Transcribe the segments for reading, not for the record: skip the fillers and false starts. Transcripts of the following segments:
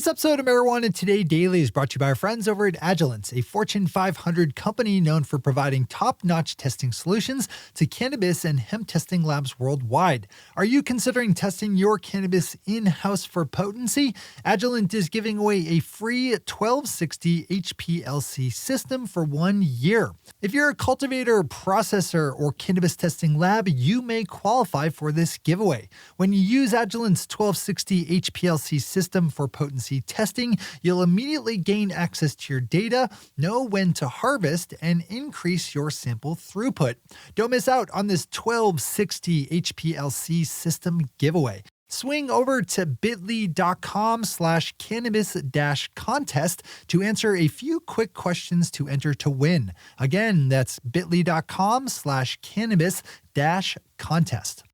This episode of Marijuana Today Daily is brought to you by our friends over at Agilent, a Fortune 500 company known for providing top-notch testing solutions to cannabis and hemp testing labs worldwide. Are you considering testing your cannabis in-house for potency? Agilent is giving away a free 1260 HPLC system for 1 year. If you're a cultivator, processor, or cannabis testing lab, you may qualify for this giveaway. When you use Agilent's 1260 HPLC system for potency testing, you'll immediately gain access to your data, know when to harvest, and increase your sample throughput. Don't miss out on this 1260 HPLC system giveaway. Swing over to bit.ly.com/cannabis-contest to answer a few quick questions to enter to win. Again, that's bit.ly.com/cannabis-contest.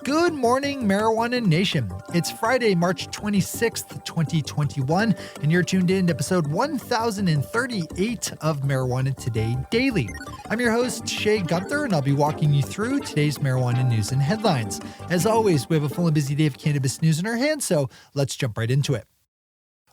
Good morning, Marijuana Nation. It's Friday, March 26th, 2021, and you're tuned in to episode 1038 of Marijuana Today Daily. I'm your host, Shay Gunther, and I'll be walking you through today's marijuana news and headlines. As always, we have a full and busy day of cannabis news in our hands, so let's jump right into it.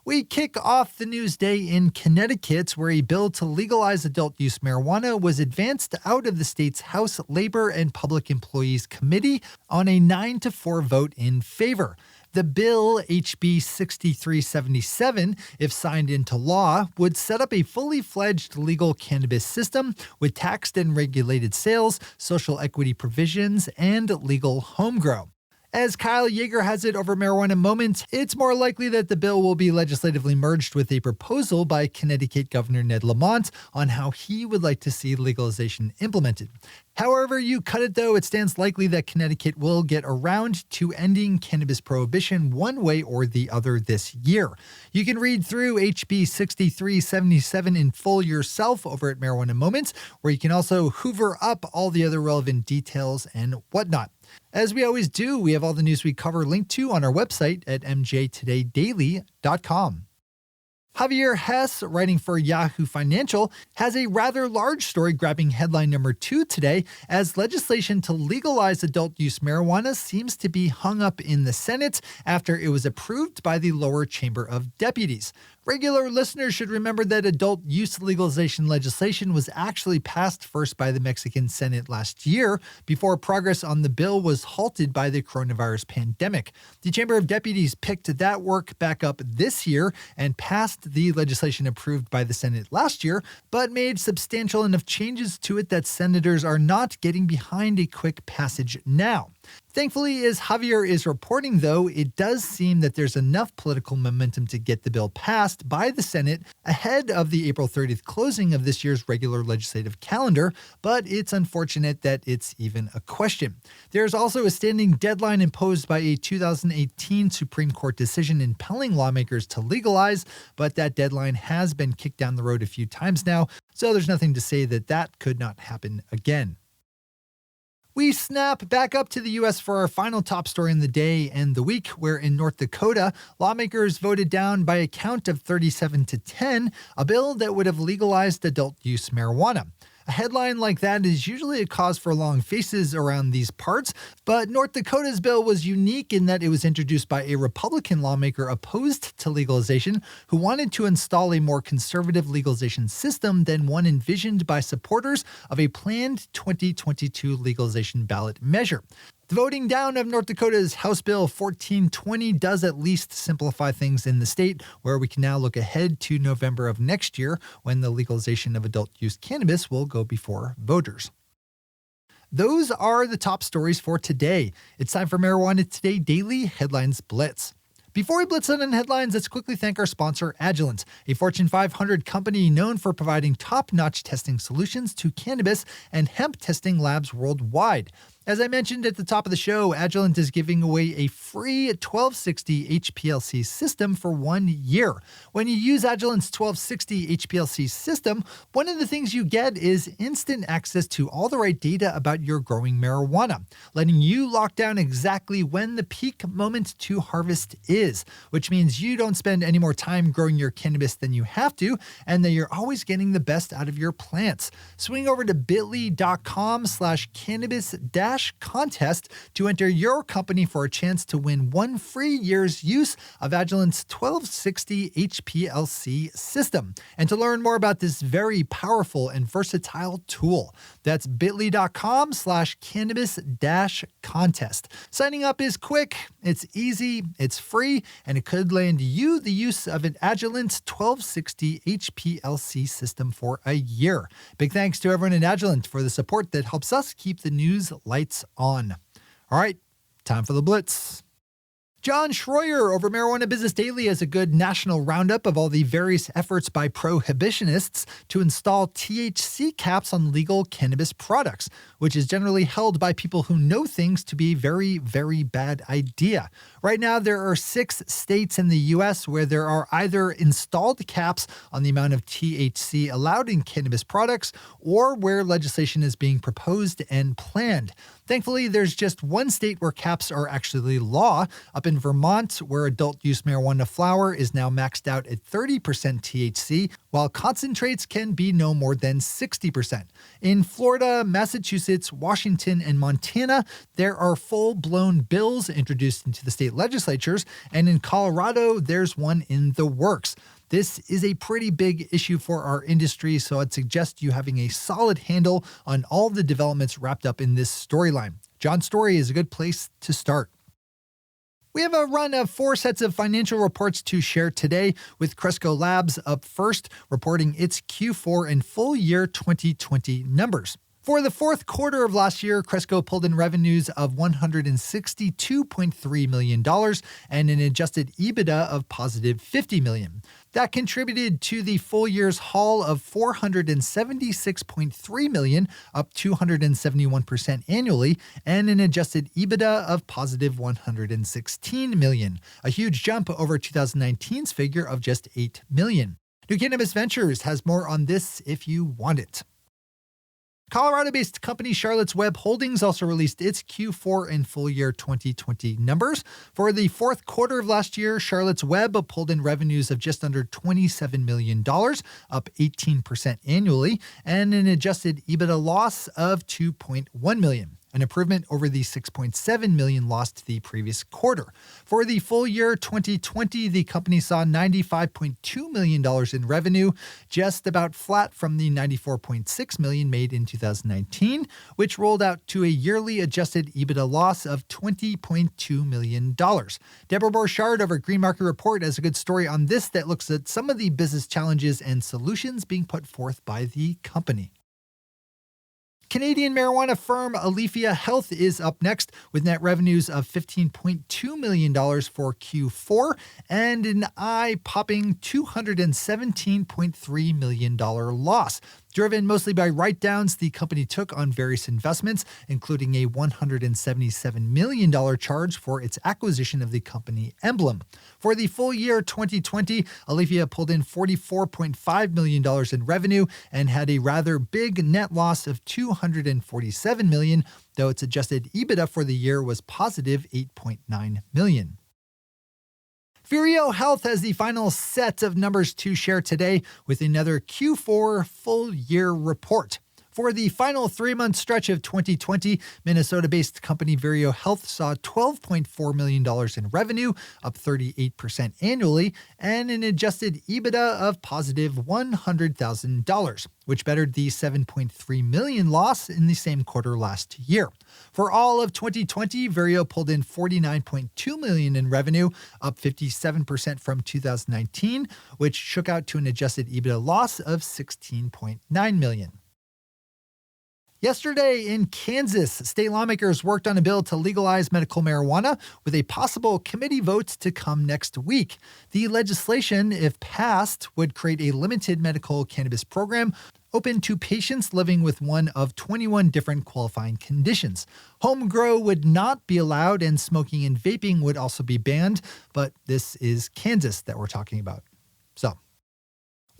We kick off the news day in Connecticut, where a bill to legalize adult-use marijuana was advanced out of the state's House Labor and Public Employees Committee on a 9-4 vote in favor. The bill, HB 6377, if signed into law, would set up a fully fledged legal cannabis system with taxed and regulated sales, social equity provisions, and legal home grow. As Kyle Yeager has it over Marijuana Moments, it's more likely that the bill will be legislatively merged with a proposal by Connecticut Governor Ned Lamont on how he would like to see legalization implemented. However you cut it, though, it stands likely that Connecticut will get around to ending cannabis prohibition one way or the other this year. You can read through HB 6377 in full yourself over at Marijuana Moments, where you can also hoover up all the other relevant details and whatnot. As we always do, we have all the news we cover linked to on our website at mjtodaydaily.com. Javier Hess, writing for Yahoo Financial, has a rather large story grabbing headline number 2 today, as legislation to legalize adult-use marijuana seems to be hung up in the Senate after it was approved by the lower chamber of deputies. Regular listeners should remember that adult use legalization legislation was actually passed first by the Mexican Senate last year before progress on the bill was halted by the coronavirus pandemic. The Chamber of Deputies picked that work back up this year and passed the legislation approved by the Senate last year, but made substantial enough changes to it that senators are not getting behind a quick passage now. Thankfully, as Javier is reporting, though, it does seem that there's enough political momentum to get the bill passed by the Senate ahead of the April 30th closing of this year's regular legislative calendar, but it's unfortunate that it's even a question. There's also a standing deadline imposed by a 2018 Supreme Court decision impelling lawmakers to legalize, but that deadline has been kicked down the road a few times now, so there's nothing to say that that could not happen again. We snap back up to the U.S. for our final top story in the day and the week, where in North Dakota, lawmakers voted down by a count of 37-10 a bill that would have legalized adult-use marijuana. A headline like that is usually a cause for long faces around these parts, but North Dakota's bill was unique in that it was introduced by a Republican lawmaker opposed to legalization who wanted to install a more conservative legalization system than one envisioned by supporters of a planned 2022 legalization ballot measure. The voting down of North Dakota's House Bill 1420 does at least simplify things in the state, where we can now look ahead to November of next year when the legalization of adult-use cannabis will go before voters. Those are the top stories for today. It's time for Marijuana Today Daily Headlines Blitz. Before we blitz on headlines, let's quickly thank our sponsor, Agilent, a Fortune 500 company known for providing top-notch testing solutions to cannabis and hemp testing labs worldwide. As I mentioned at the top of the show, Agilent is giving away a free 1260 HPLC system for 1 year. When you use Agilent's 1260 HPLC system, one of the things you get is instant access to all the right data about your growing marijuana, letting you lock down exactly when the peak moment to harvest is, which means you don't spend any more time growing your cannabis than you have to, and that you're always getting the best out of your plants. Swing over to bit.ly.com/cannabis-contest Legalize-contest to enter your company for a chance to win 1 free year's use of Agilent's 1260 HPLC system, and to learn more about this very powerful and versatile tool. That's bit.ly.com/cannabis-contest. Signing up is quick, it's easy, it's free, and it could land you the use of an Agilent 1260 HPLC system for a year. Big thanks to everyone at Agilent for the support that helps us keep the news lights on. All right, time for the Blitz. John Schroyer over Marijuana Business Daily has a good national roundup of all the various efforts by prohibitionists to install THC caps on legal cannabis products, which is generally held by people who know things to be a very, very bad idea. Right now, there are 6 states in the U.S. where there are either installed caps on the amount of THC allowed in cannabis products, or where legislation is being proposed and planned. Thankfully, there's just 1 state where caps are actually law, up in Vermont, where adult-use marijuana flower is now maxed out at 30% THC, while concentrates can be no more than 60%. In Florida, Massachusetts, Washington, and Montana, there are full-blown bills introduced into the state legislatures, and in Colorado, there's one in the works. This is a pretty big issue for our industry, so I'd suggest you having a solid handle on all the developments wrapped up in this storyline. John's story is a good place to start. We have a run of 4 sets of financial reports to share today, with Cresco Labs up first, reporting its Q4 and full year 2020 numbers. For the fourth quarter of last year, Cresco pulled in revenues of $162.3 million and an adjusted EBITDA of positive $50 million. That contributed to the full year's haul of $476.3 million, up 271% annually, and an adjusted EBITDA of positive $116 million, a huge jump over 2019's figure of just $8 million. New Cannabis Ventures has more on this if you want it. Colorado-based company Charlotte's Web Holdings also released its Q4 and full year 2020 numbers. For the fourth quarter of last year, Charlotte's Web pulled in revenues of just under $27 million, up 18% annually, and an adjusted EBITDA loss of $2.1 million. An improvement over the $6.7 million lost the previous quarter. For the full year 2020, the company saw $95.2 million in revenue, just about flat from the $94.6 million made in 2019, which rolled out to a yearly adjusted EBITDA loss of $20.2 million. Deborah Borchardt over Green Market Report has a good story on this that looks at some of the business challenges and solutions being put forth by the company. Canadian marijuana firm Alifia Health is up next, with net revenues of $15.2 million for Q4 and an eye-popping $217.3 million loss, driven mostly by write-downs the company took on various investments, including a $177 million charge for its acquisition of the company Emblem. For the full year 2020, Alifia pulled in $44.5 million in revenue and had a rather big net loss of $247 million, though its adjusted EBITDA for the year was positive $8.9 million. Vireo Health has the final set of numbers to share today with another Q4 full year report. For the final 3-month stretch of 2020, Minnesota-based company Vireo Health saw $12.4 million in revenue, up 38% annually, and an adjusted EBITDA of positive $100,000, which bettered the $7.3 million loss in the same quarter last year. For all of 2020, Vireo pulled in $49.2 million in revenue, up 57% from 2019, which shook out to an adjusted EBITDA loss of $16.9 million. Yesterday in Kansas, state lawmakers worked on a bill to legalize medical marijuana, with a possible committee vote to come next week. The legislation, if passed, would create a limited medical cannabis program open to patients living with one of 21 different qualifying conditions. Home grow would not be allowed, and smoking and vaping would also be banned, but this is Kansas that we're talking about. So,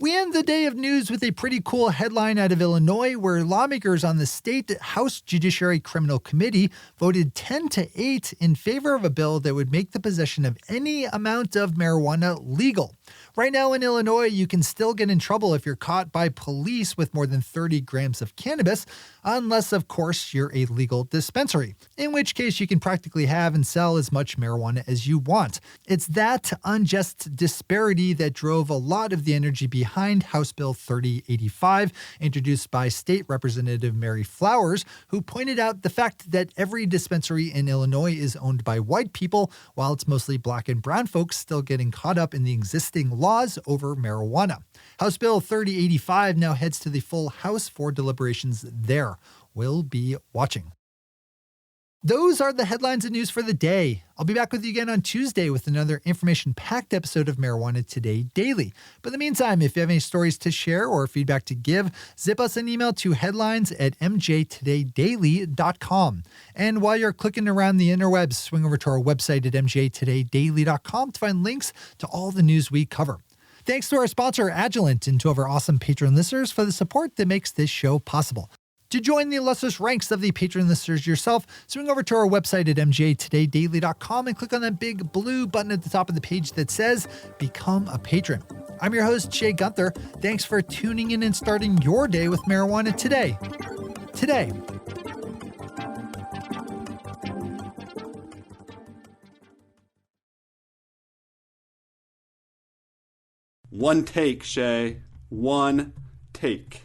we end the day of news with a pretty cool headline out of Illinois, where lawmakers on the state House Judiciary Criminal Committee voted 10-8 in favor of a bill that would make the possession of any amount of marijuana legal. Right now in Illinois, you can still get in trouble if you're caught by police with more than 30 grams of cannabis, unless, of course, you're a legal dispensary, in which case you can practically have and sell as much marijuana as you want. It's that unjust disparity that drove a lot of the energy behind House Bill 3085, introduced by State Representative Mary Flowers, who pointed out the fact that every dispensary in Illinois is owned by white people, while it's mostly black and brown folks still getting caught up in the existing laws over marijuana. House Bill 3085 now heads to the full House for deliberations there. We'll be watching. Those are the headlines and news for the day. I'll be back with you again on Tuesday with another information-packed episode of Marijuana Today Daily. But in the meantime, if you have any stories to share or feedback to give, zip us an email to headlines@mjtodaydaily.com. And while you're clicking around the interwebs, swing over to our website at mjtodaydaily.com to find links to all the news we cover. Thanks to our sponsor, Agilent, and to our awesome patron listeners for the support that makes this show possible. To join the illustrious ranks of the patron listeners yourself, swing over to our website at mjtodaydaily.com and click on that big blue button at the top of the page that says Become a Patron. I'm your host, Shay Gunther. Thanks for tuning in and starting your day with marijuana today. One take, Shay. One take.